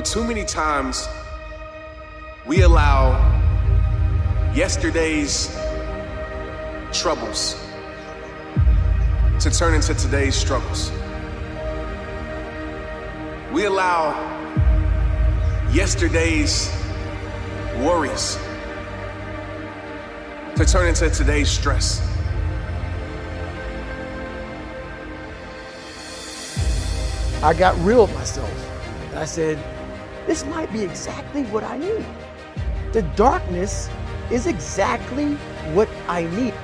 Too many times we allow yesterday's troubles to turn into today's struggles. We allow yesterday's worries to turn into today's stress. I got real with myself. And I said, this might be exactly what I need. The darkness is exactly what I need.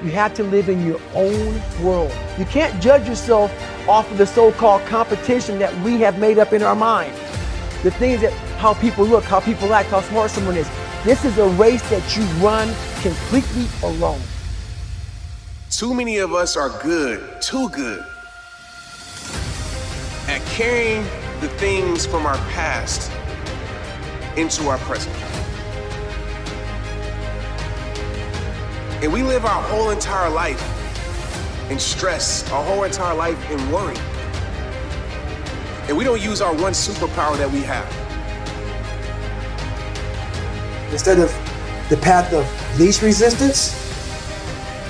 You have to live in your own world. You can't judge yourself off of the so-called competition that we have made up in our mind. The things that, how people look, how people act, how smart someone is. This is a race that you run completely alone. Too many of us are good, too good, at carrying the things from our past into our present. And we live our whole entire life in stress, our whole entire life in worry. And we don't use our one superpower that we have. Instead of the path of least resistance,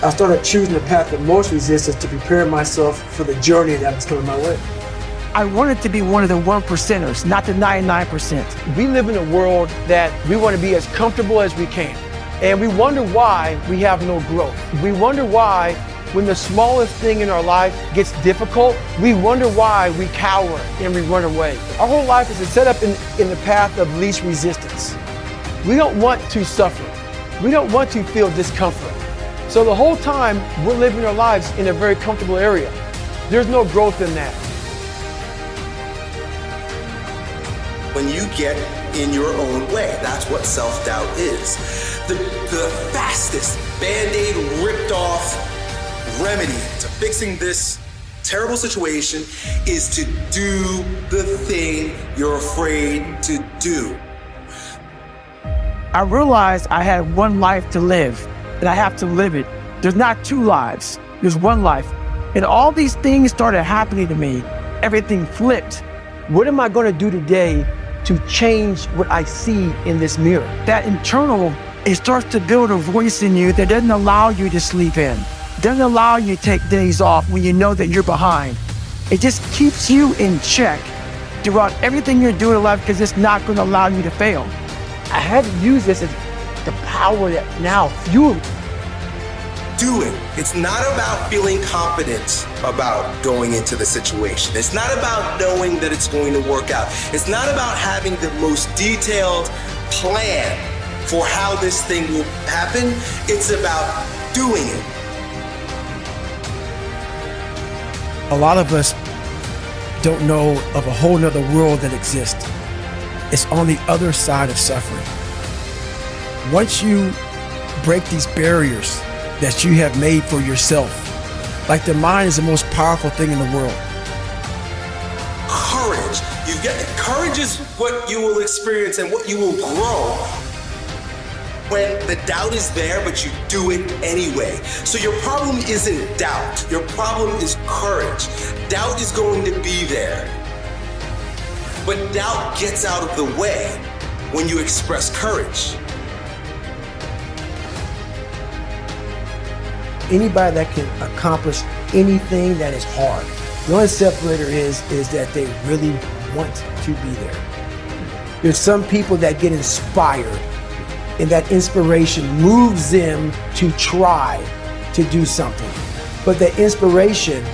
I started choosing the path of most resistance to prepare myself for the journey that was coming my way. I wanted to be one of the 1%ers, not the 99%. We live in a world that we want to be as comfortable as we can. And we wonder why we have no growth. We wonder why when the smallest thing in our life gets difficult, we wonder why we cower and we run away. Our whole life is set up in the path of least resistance. We don't want to suffer. We don't want to feel discomfort. So the whole time we're living our lives in a very comfortable area. There's no growth in that. When you get in your own way, that's what self-doubt is. The fastest Band-Aid ripped off remedy to fixing this terrible situation is to do the thing you're afraid to do. I realized I had one life to live, and I have to live it. There's not two lives, there's one life. And all these things started happening to me. Everything flipped. What am I going to do today to change what I see in this mirror? That internal, it starts to build a voice in you that doesn't allow you to sleep in, doesn't allow you to take days off when you know that you're behind. It just keeps you in check throughout everything you're doing in life because it's not going to allow you to fail. I had to use this as the power that now fuels me. Do it. It's not about feeling confident about going into the situation. It's not about knowing that it's going to work out. It's not about having the most detailed plan for how this thing will happen. It's about doing it. A lot of us don't know of a whole nother world that exists. It's on the other side of suffering. Once you break these barriers that you have made for yourself, like the mind is the most powerful thing in the world. Courage. Courage is what you will experience and what you will grow when the doubt is there, but you do it anyway. So your problem isn't doubt. Your problem is courage. Doubt is going to be there. But doubt gets out of the way when you express courage. Anybody that can accomplish anything that is hard, the only separator is that they really want to be there. There's some people that get inspired, and that inspiration moves them to try to do something. But the inspiration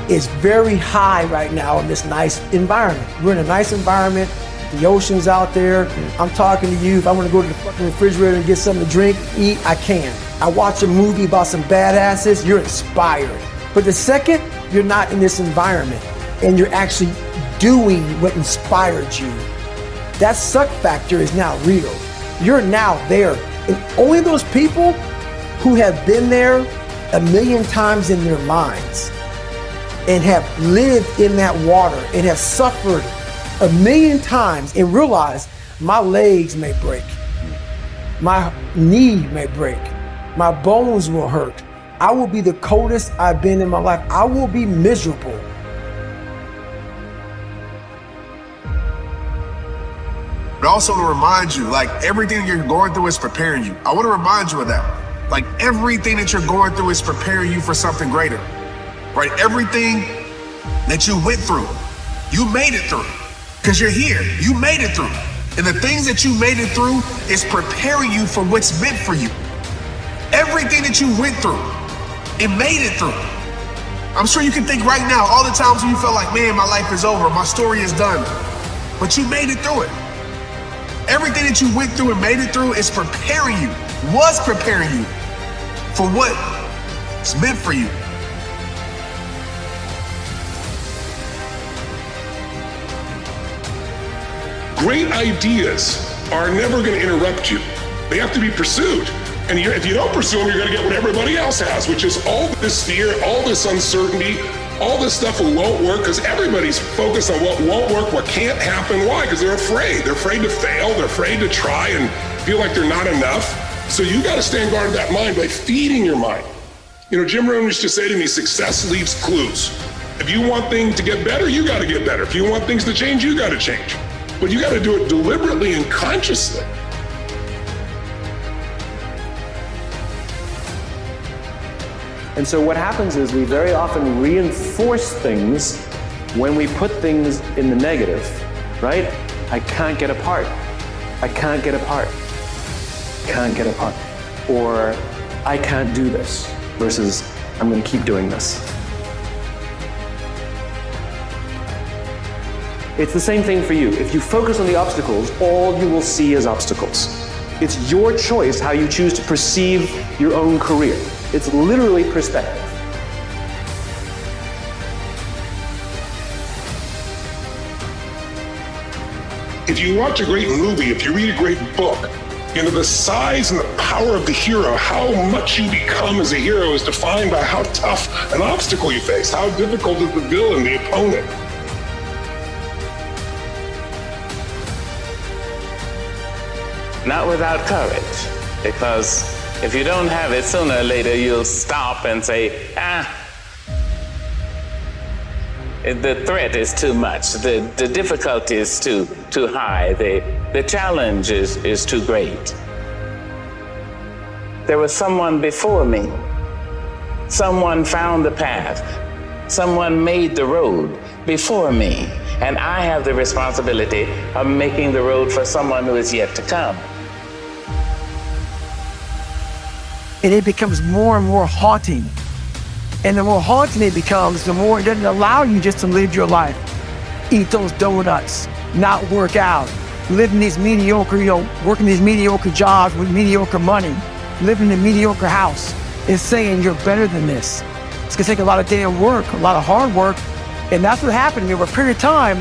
is very high right now in this nice environment. We're in a nice environment. The ocean's out there. I'm talking to you. If I want to go to the fucking refrigerator and get something to drink, eat, I can. I watch a movie about some badasses, you're inspired. But the second you're not in this environment and you're actually doing what inspired you, that suck factor is now real. You're now there. And only those people who have been there 1,000,000 times in their minds and have lived in that water and have suffered 1,000,000 times and realize my legs may break, my knee may break, my bones will hurt. I will be the coldest I've been in my life. I will be miserable. but also to remind you, like, everything you're going through is preparing you. I want to remind you of that. Like, everything that you're going through is preparing you for something greater, right? Everything that you went through, you made it through, because you're here. You made it through. And the things that you made it through is preparing you for what's meant for you. Everything that you went through, it made it through. I'm sure you can think right now, all the times when you felt like, man, my life is over, my story is done. But you made it through it. Everything that you went through and made it through is preparing you, was preparing you for what's meant for you. Great ideas are never going to interrupt you. They have to be pursued. And if you don't pursue them, you're going to get what everybody else has, which is all this fear, all this uncertainty, all this stuff that won't work, because everybody's focused on what won't work, what can't happen. Why? Because they're afraid. They're afraid to fail. They're afraid to try and feel like they're not enough. So you got to stand guard of that mind by feeding your mind. You know, Jim Rohn used to say to me, success leaves clues. If you want things to get better, you got to get better. If you want things to change, you got to change. But you got to do it deliberately and consciously. And so what happens is we very often reinforce things when we put things in the negative, right? I can't get apart. I can't get apart. Can't get apart. Or I can't do this versus I'm going to keep doing this. It's the same thing for you. If you focus on the obstacles, all you will see is obstacles. It's your choice how you choose to perceive your own career. It's literally perspective. If you watch a great movie, if you read a great book, you know, the size and the power of the hero, how much you become as a hero is defined by how tough an obstacle you face, how difficult is the villain, the opponent. Not without courage, because if you don't have it, sooner or later you'll stop and say, the threat is too much, the difficulty is too high, the challenge is too great. There was someone before me. Someone found the path. Someone made the road before me. And I have the responsibility of making the road for someone who is yet to come. And it becomes more and more haunting. And the more haunting it becomes, the more it doesn't allow you just to live your life. Eat those donuts, not work out, live in these mediocre, working these mediocre jobs with mediocre money, live in a mediocre house. It's saying you're better than this. It's gonna take a lot of damn work, a lot of hard work. And that's what happened to me. Over a period of time,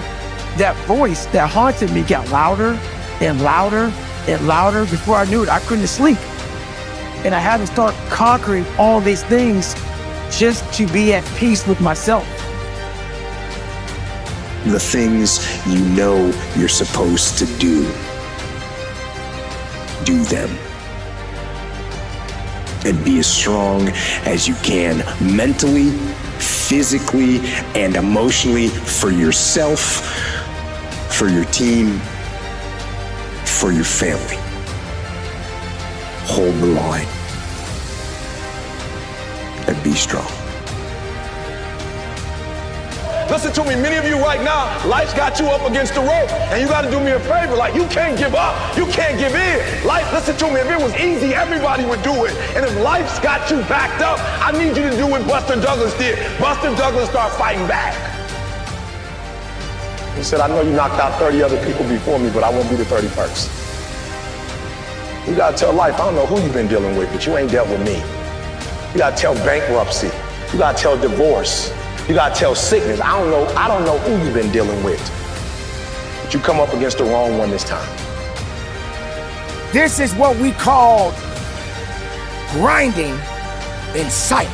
that voice that haunted me got louder and louder and louder. Before I knew it, I couldn't sleep. And I had to start conquering all these things just to be at peace with myself. The things you know you're supposed to do them. And be as strong as you can, mentally, physically, and emotionally, for yourself, for your team, for your family. Hold the line and be strong. Listen to me, many of you right now, life's got you up against the rope, and you gotta do me a favor. Like, you can't give up, you can't give in. Life, listen to me, if it was easy, everybody would do it. And if life's got you backed up, I need you to do what Buster Douglas did. Buster Douglas started fighting back. He said, I know you knocked out 30 other people before me, but I won't be the 31st. You gotta tell life, I don't know who you've been dealing with, but you ain't dealt with me. You gotta tell bankruptcy. You gotta tell divorce. You gotta tell sickness. I don't know who you've been dealing with, but you come up against the wrong one this time. This is what we call grinding in silence.